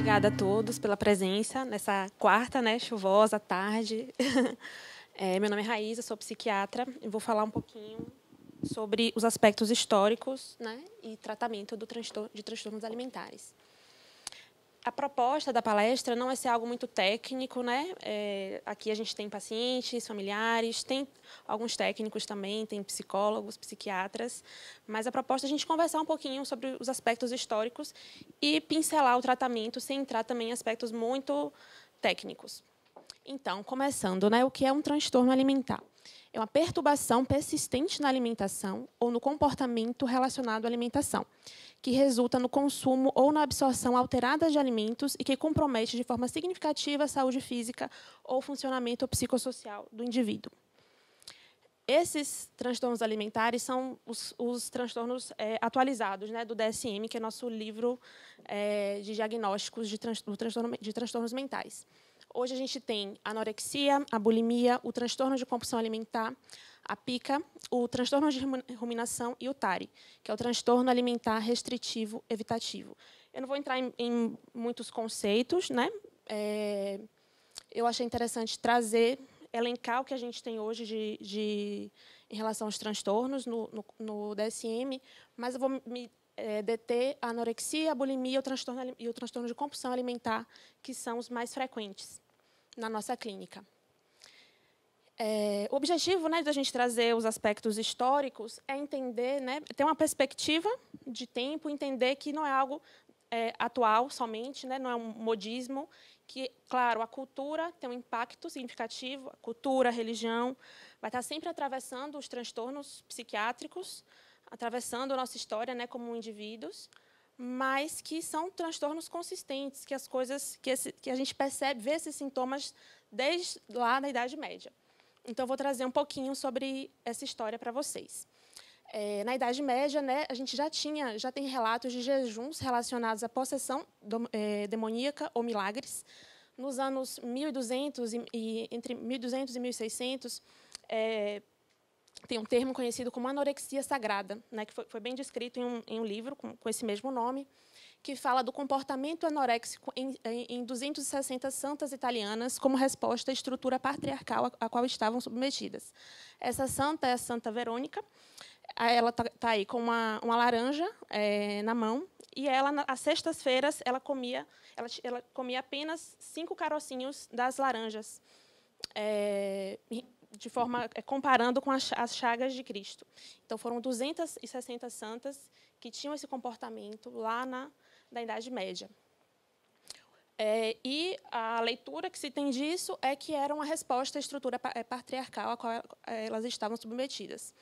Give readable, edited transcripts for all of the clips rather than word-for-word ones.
Obrigada a todos pela presença nessa quarta, chuvosa tarde. Meu nome é Raíza, sou psiquiatra e vou falar um pouquinho sobre os aspectos históricos, e tratamento de transtornos alimentares. A proposta da palestra não é ser algo muito técnico, aqui a gente tem pacientes, familiares, tem alguns técnicos também, tem psicólogos, psiquiatras, mas a proposta é a gente conversar um pouquinho sobre os aspectos históricos e pincelar o tratamento sem entrar também em aspectos muito técnicos. Então, começando, o que é um transtorno alimentar? É uma perturbação persistente na alimentação ou no comportamento relacionado à alimentação, que resulta no consumo ou na absorção alterada de alimentos e que compromete de forma significativa a saúde física ou funcionamento psicossocial do indivíduo. Esses transtornos alimentares são os transtornos atualizados do DSM, que é nosso livro de diagnósticos de transtornos mentais. Hoje a gente tem a anorexia, a bulimia, o transtorno de compulsão alimentar, a pica, o transtorno de ruminação e o TARI, que é o transtorno alimentar restritivo evitativo. Eu não vou entrar em muitos conceitos, eu achei interessante elencar o que a gente tem hoje em relação aos transtornos no DSM, mas eu vou me deter a anorexia, a bulimia e o transtorno de compulsão alimentar, que são os mais frequentes na nossa clínica. O objetivo da gente trazer os aspectos históricos é entender, ter uma perspectiva de tempo, entender que não é algo atual somente, não é um modismo, que, claro, a cultura tem um impacto significativo, a cultura, a religião, vai estar sempre atravessando os transtornos psiquiátricos, atravessando a nossa história como indivíduos, mas que são transtornos consistentes, que que a gente percebe, vê esses sintomas desde lá da Idade Média. Então, eu vou trazer um pouquinho sobre essa história para vocês. Na Idade Média, a gente já tem relatos de jejuns relacionados à possessão demoníaca ou milagres. Nos anos 1200 entre 1200 e 1600, tem um termo conhecido como anorexia sagrada, que foi bem descrito em um livro com esse mesmo nome, que fala do comportamento anoréxico em 260 santas italianas como resposta à estrutura patriarcal a qual estavam submetidas. Essa santa é a Santa Verônica. Ela está aí com uma laranja na mão, e ela, às sextas-feiras, ela comia apenas 5 carocinhos das laranjas, de forma comparando com as chagas de Cristo. Então, foram 260 santas que tinham esse comportamento lá na Idade Média. E a leitura que se tem disso é que era uma resposta à estrutura patriarcal a qual elas estavam submetidas.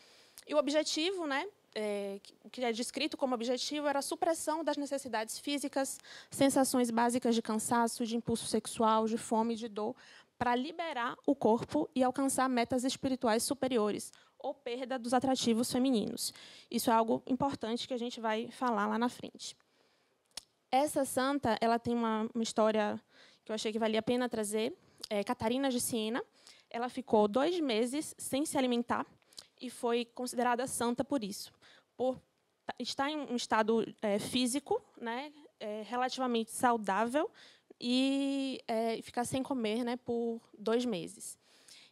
E o objetivo, que é descrito como objetivo, era a supressão das necessidades físicas, sensações básicas de cansaço, de impulso sexual, de fome e de dor, para liberar o corpo e alcançar metas espirituais superiores, ou perda dos atrativos femininos. Isso é algo importante que a gente vai falar lá na frente. Essa santa, ela tem uma história que eu achei que valia a pena trazer. Catarina de Siena, ela ficou 2 meses sem se alimentar e foi considerada santa por isso, por estar em um estado físico, relativamente saudável, e ficar sem comer por 2 meses.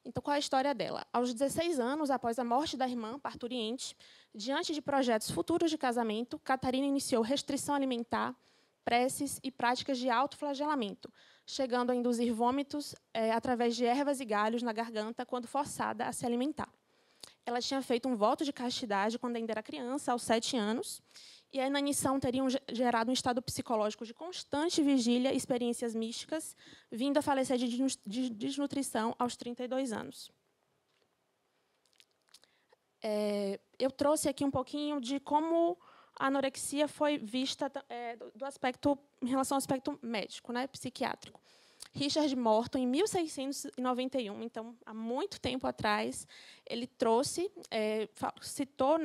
Então, qual é a história dela? Aos 16 anos, após a morte da irmã parturiente, diante de projetos futuros de casamento, Catarina iniciou restrição alimentar, preces e práticas de autoflagelamento, chegando a induzir vômitos através de ervas e galhos na garganta quando forçada a se alimentar. Ela tinha feito um voto de castidade quando ainda era criança, aos 7 anos, e a inanição teria gerado um estado psicológico de constante vigília e experiências místicas, vindo a falecer de desnutrição aos 32 anos. Eu trouxe aqui um pouquinho de como a anorexia foi vista do aspecto, em relação ao aspecto médico, psiquiátrico. Richard Morton, em 1691, então, há muito tempo atrás, ele citou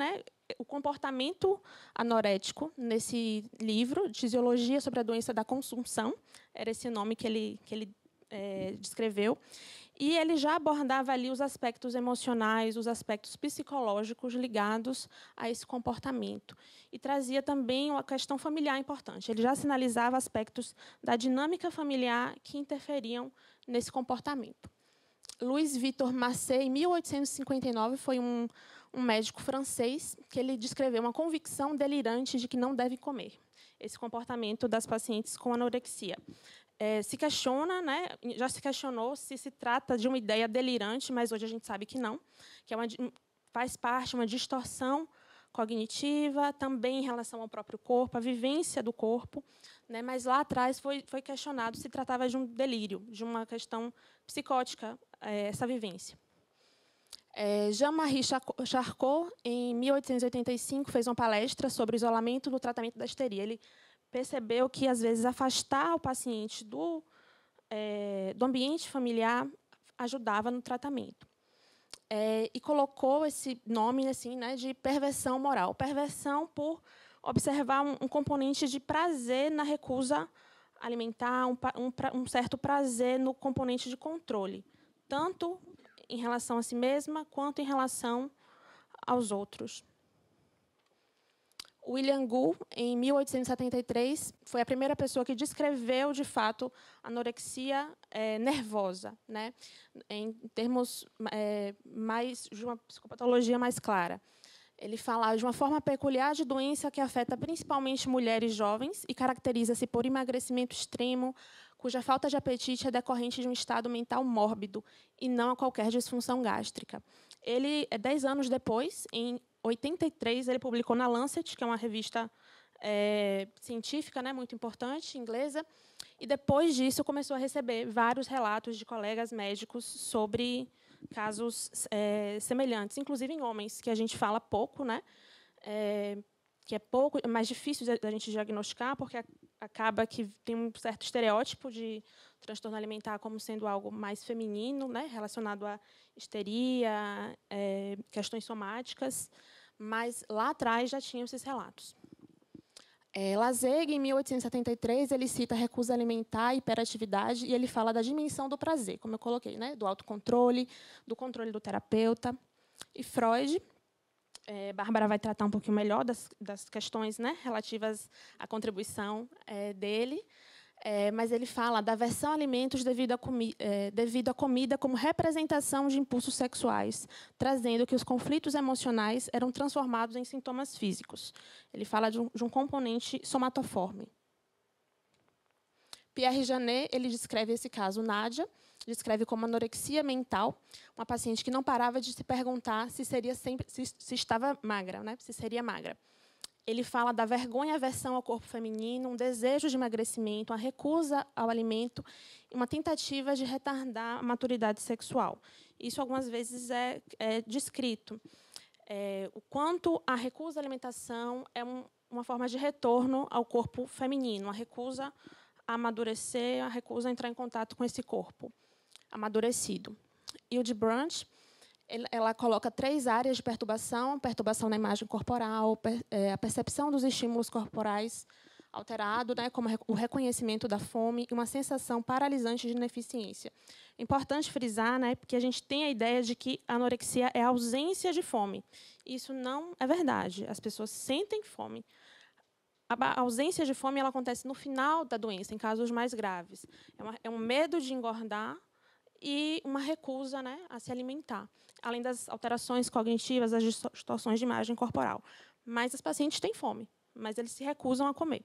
o comportamento anorético nesse livro, Fisiologia sobre a Doença da Consumpção, era esse nome que ele descreveu. E ele já abordava ali os aspectos emocionais, os aspectos psicológicos ligados a esse comportamento. E trazia também uma questão familiar importante. Ele já sinalizava aspectos da dinâmica familiar que interferiam nesse comportamento. Louis Victor Massé, em 1859, foi um médico francês que ele descreveu uma convicção delirante de que não deve comer. Esse comportamento das pacientes com anorexia. Se questiona, né, já se questionou se trata de uma ideia delirante, mas hoje a gente sabe que não, que faz parte de uma distorção cognitiva, também em relação ao próprio corpo, a vivência do corpo, né, mas lá atrás foi questionado se tratava de um delírio, de uma questão psicótica, essa vivência. Jean-Marie Charcot, em 1885, fez uma palestra sobre o isolamento no tratamento da histeria. Ele percebeu que, às vezes, afastar o paciente do ambiente familiar ajudava no tratamento. E colocou esse nome assim, né, de perversão moral. Perversão por observar um componente de prazer na recusa alimentar, um certo prazer no componente de controle, tanto em relação a si mesma quanto em relação aos outros. William Gould, em 1873, foi a primeira pessoa que descreveu, de fato, anorexia nervosa, né, em termos de uma psicopatologia mais clara. Ele fala de uma forma peculiar de doença que afeta principalmente mulheres jovens e caracteriza-se por emagrecimento extremo, cuja falta de apetite é decorrente de um estado mental mórbido e não a qualquer disfunção gástrica. Ele, 10 anos depois, em 83, ele publicou na Lancet, que é uma revista científica, né, muito importante, inglesa, e depois disso começou a receber vários relatos de colegas médicos sobre casos semelhantes, inclusive em homens, que a gente fala pouco, né, que é mais difícil da gente diagnosticar, porque acaba que tem um certo estereótipo de transtorno alimentar como sendo algo mais feminino, né, relacionado à histeria, questões somáticas, mas lá atrás já tinham esses relatos. Lazeg, em 1873, ele cita a recusa alimentar, hiperatividade, e ele fala da dimensão do prazer, como eu coloquei, né, do autocontrole, do controle do terapeuta. E Freud, Bárbara vai tratar um pouquinho melhor das questões, né, relativas à contribuição dele, mas ele fala da aversão a alimentos devido à comida como representação de impulsos sexuais, trazendo que os conflitos emocionais eram transformados em sintomas físicos. Ele fala de um componente somatoforme. Pierre Janet, ele descreve esse caso, Nádia, descreve como anorexia mental, uma paciente que não parava de se perguntar se estava magra, né, se seria magra. Ele fala da vergonha e aversão ao corpo feminino, um desejo de emagrecimento, uma recusa ao alimento e uma tentativa de retardar a maturidade sexual. Isso, algumas vezes, é descrito. O quanto a recusa à alimentação é uma forma de retorno ao corpo feminino, a recusa a amadurecer, a recusa a entrar em contato com esse corpo amadurecido. Hilde Brandt, ela coloca 3 áreas de perturbação: perturbação na imagem corporal, a percepção dos estímulos corporais alterado, né, como o reconhecimento da fome e uma sensação paralisante de ineficiência. É importante frisar, né, porque a gente tem a ideia de que a anorexia é a ausência de fome. Isso não é verdade. As pessoas sentem fome. A ausência de fome ela acontece no final da doença, em casos mais graves. É um medo de engordar e uma recusa, né, a se alimentar, além das alterações cognitivas, das distorções de imagem corporal. Mas as pacientes têm fome, mas eles se recusam a comer.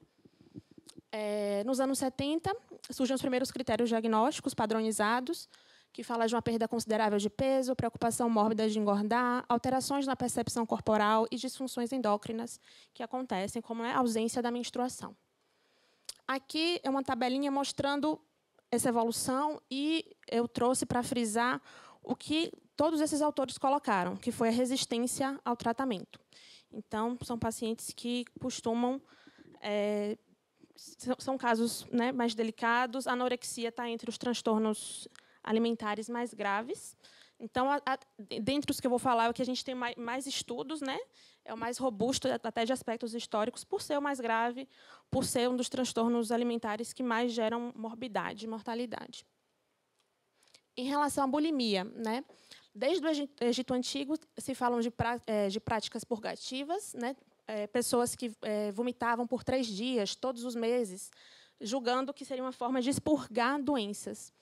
Nos anos 70, surgem os primeiros critérios diagnósticos padronizados, que falam de uma perda considerável de peso, preocupação mórbida de engordar, alterações na percepção corporal e disfunções endócrinas que acontecem, como a ausência da menstruação. Aqui é uma tabelinha mostrando essa evolução e eu trouxe para frisar o que todos esses autores colocaram, que foi a resistência ao tratamento. Então, são pacientes que costumam... são casos, né, mais delicados. A anorexia está entre os transtornos alimentares mais graves. Então, dentre os que eu vou falar, é o que a gente tem mais estudos, né? É o mais robusto, até de aspectos históricos, por ser o mais grave, por ser um dos transtornos alimentares que mais geram morbidade e mortalidade. Em relação à bulimia, né? Desde o Egito Antigo se falam de práticas purgativas, né? Pessoas que vomitavam por 3 dias, todos os meses, julgando que seria uma forma de expurgar doenças.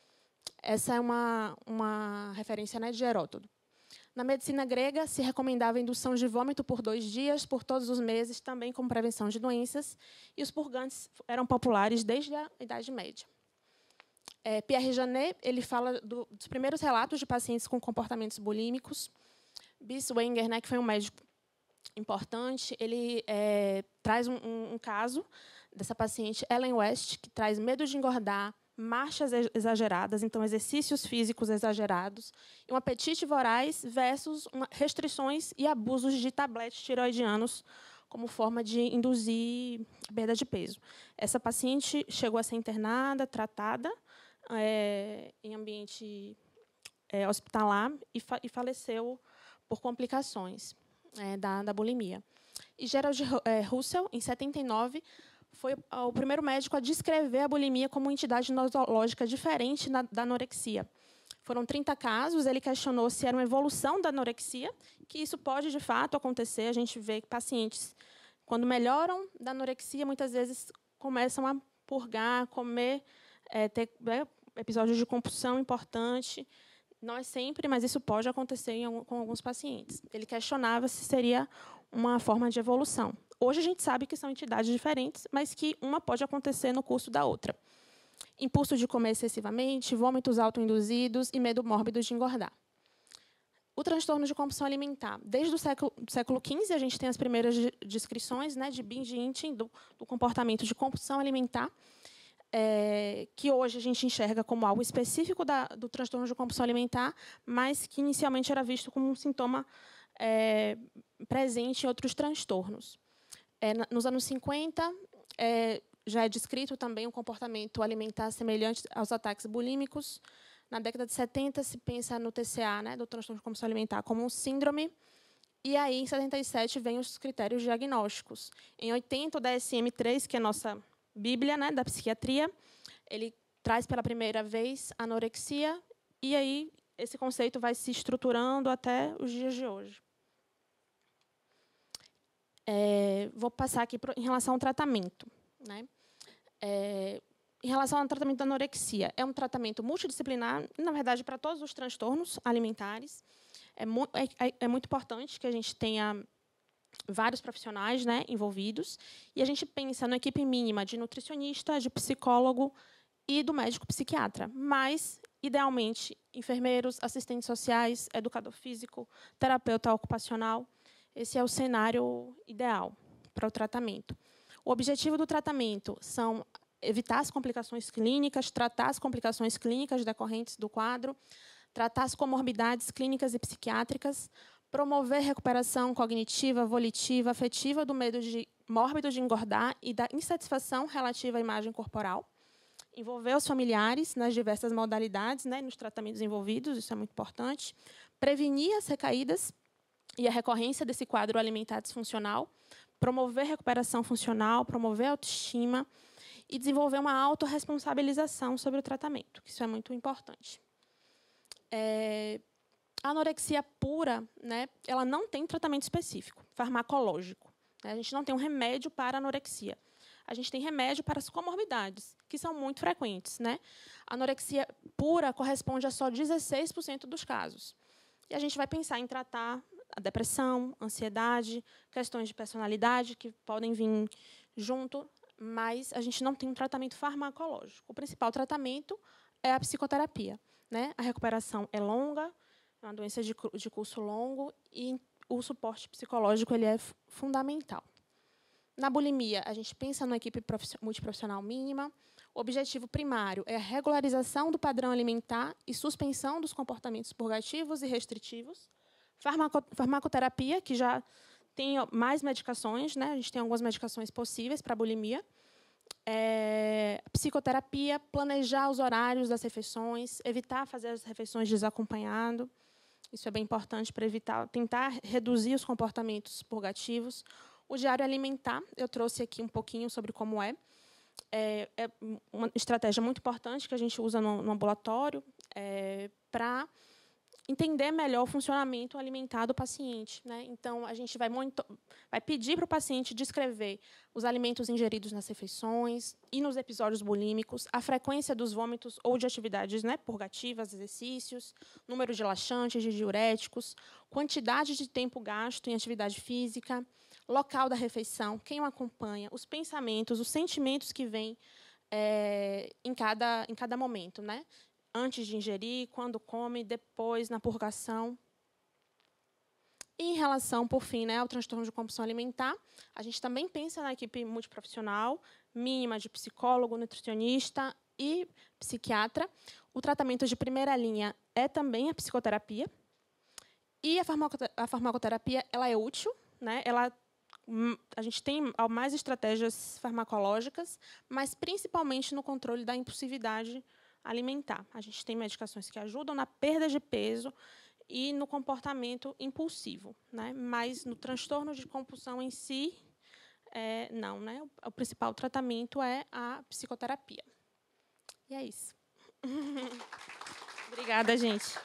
Essa é uma referência, né, de Heródoto. Na medicina grega, se recomendava a indução de vômito por 2 dias, por todos os meses, também como prevenção de doenças, e os purgantes eram populares desde a Idade Média. Pierre Janet ele fala dos primeiros relatos de pacientes com comportamentos bulímicos. Bieswanger, né, que foi um médico importante, ele traz um caso dessa paciente, Ellen West, que traz medo de engordar, marchas exageradas, então exercícios físicos exagerados, e um apetite voraz versus restrições e abusos de tabletes tiroidianos como forma de induzir a perda de peso. Essa paciente chegou a ser internada, tratada em ambiente hospitalar e faleceu por complicações da bulimia. E Gerald Russell, em 79, foi o primeiro médico a descrever a bulimia como uma entidade nosológica diferente da anorexia. Foram 30 casos, ele questionou se era uma evolução da anorexia, que isso pode, de fato, acontecer. A gente vê que pacientes, quando melhoram da anorexia, muitas vezes começam a purgar, comer, ter episódios de compulsão importante. Não é sempre, mas isso pode acontecer com alguns pacientes. Ele questionava se seria uma forma de evolução. Hoje a gente sabe que são entidades diferentes, mas que uma pode acontecer no curso da outra. Impulso de comer excessivamente, vômitos autoinduzidos e medo mórbido de engordar. O transtorno de compulsão alimentar. Desde o século XV, a gente tem as primeiras descrições, né, de binge eating, do comportamento de compulsão alimentar, que hoje a gente enxerga como algo específico do transtorno de compulsão alimentar, mas que inicialmente era visto como um sintoma presente em outros transtornos. Nos anos 50, já é descrito também um comportamento alimentar semelhante aos ataques bulímicos. Na década de 70, se pensa no TCA, né, do transtorno de compulsão alimentar, como um síndrome. E aí, em 77, vêm os critérios diagnósticos. Em 80, o DSM-3, que é a nossa Bíblia, né, da psiquiatria, ele traz pela primeira vez a anorexia, e aí esse conceito vai se estruturando até os dias de hoje. Vou passar aqui em relação ao tratamento, né? Em relação ao tratamento da anorexia, é um tratamento multidisciplinar, na verdade, para todos os transtornos alimentares. É muito importante que a gente tenha vários profissionais, né, envolvidos, e a gente pensa na equipe mínima de nutricionista, de psicólogo e do médico psiquiatra, mas, idealmente, enfermeiros, assistentes sociais, educador físico, terapeuta ocupacional. Esse é o cenário ideal para o tratamento. O objetivo do tratamento são evitar as complicações clínicas, tratar as complicações clínicas decorrentes do quadro, tratar as comorbidades clínicas e psiquiátricas, promover recuperação cognitiva, volitiva, afetiva do medo mórbido de engordar e da insatisfação relativa à imagem corporal, envolver os familiares nas diversas modalidades, né, nos tratamentos envolvidos, isso é muito importante, prevenir as recaídas e a recorrência desse quadro alimentar disfuncional, promover recuperação funcional, promover autoestima e desenvolver uma autorresponsabilização sobre o tratamento, que isso é muito importante. A anorexia pura, né, ela não tem tratamento específico, farmacológico. Né? A gente não tem um remédio para a anorexia. A gente tem remédio para as comorbidades, que são muito frequentes. Né? A anorexia pura corresponde a só 16% dos casos. E a gente vai pensar em tratar a depressão, ansiedade, questões de personalidade que podem vir junto, mas a gente não tem um tratamento farmacológico. O principal tratamento é a psicoterapia. Né? A recuperação é longa, é uma doença de curso longo, e o suporte psicológico ele é fundamental. Na bulimia, a gente pensa numa equipe multiprofissional mínima. O objetivo primário é a regularização do padrão alimentar e suspensão dos comportamentos purgativos e restritivos. Farmacoterapia, que já tem mais medicações, né? A gente tem algumas medicações possíveis para a bulimia. Psicoterapia, planejar os horários das refeições, evitar fazer as refeições desacompanhado. Isso é bem importante para tentar reduzir os comportamentos purgativos. O diário alimentar, eu trouxe aqui um pouquinho sobre como é. é uma estratégia muito importante que a gente usa no ambulatório para entender melhor o funcionamento alimentar do paciente, né? Então, a gente vai pedir para o paciente descrever os alimentos ingeridos nas refeições e nos episódios bulímicos, a frequência dos vômitos ou de atividades, né, purgativas, exercícios, número de laxantes, de diuréticos, quantidade de tempo gasto em atividade física, local da refeição, quem o acompanha, os pensamentos, os sentimentos que vêm em cada momento, né? Antes de ingerir, quando come, depois, na purgação. E em relação, por fim, né, ao transtorno de compulsão alimentar, a gente também pensa na equipe multiprofissional, mínima de psicólogo, nutricionista e psiquiatra. O tratamento de primeira linha é também a psicoterapia. E a farmacoterapia ela é útil, né? A gente tem mais estratégias farmacológicas, mas principalmente no controle da impulsividade alimentar. A gente tem medicações que ajudam na perda de peso e no comportamento impulsivo, né? Mas no transtorno de compulsão em si, não, né? O principal tratamento é a psicoterapia. E é isso. Obrigada, gente.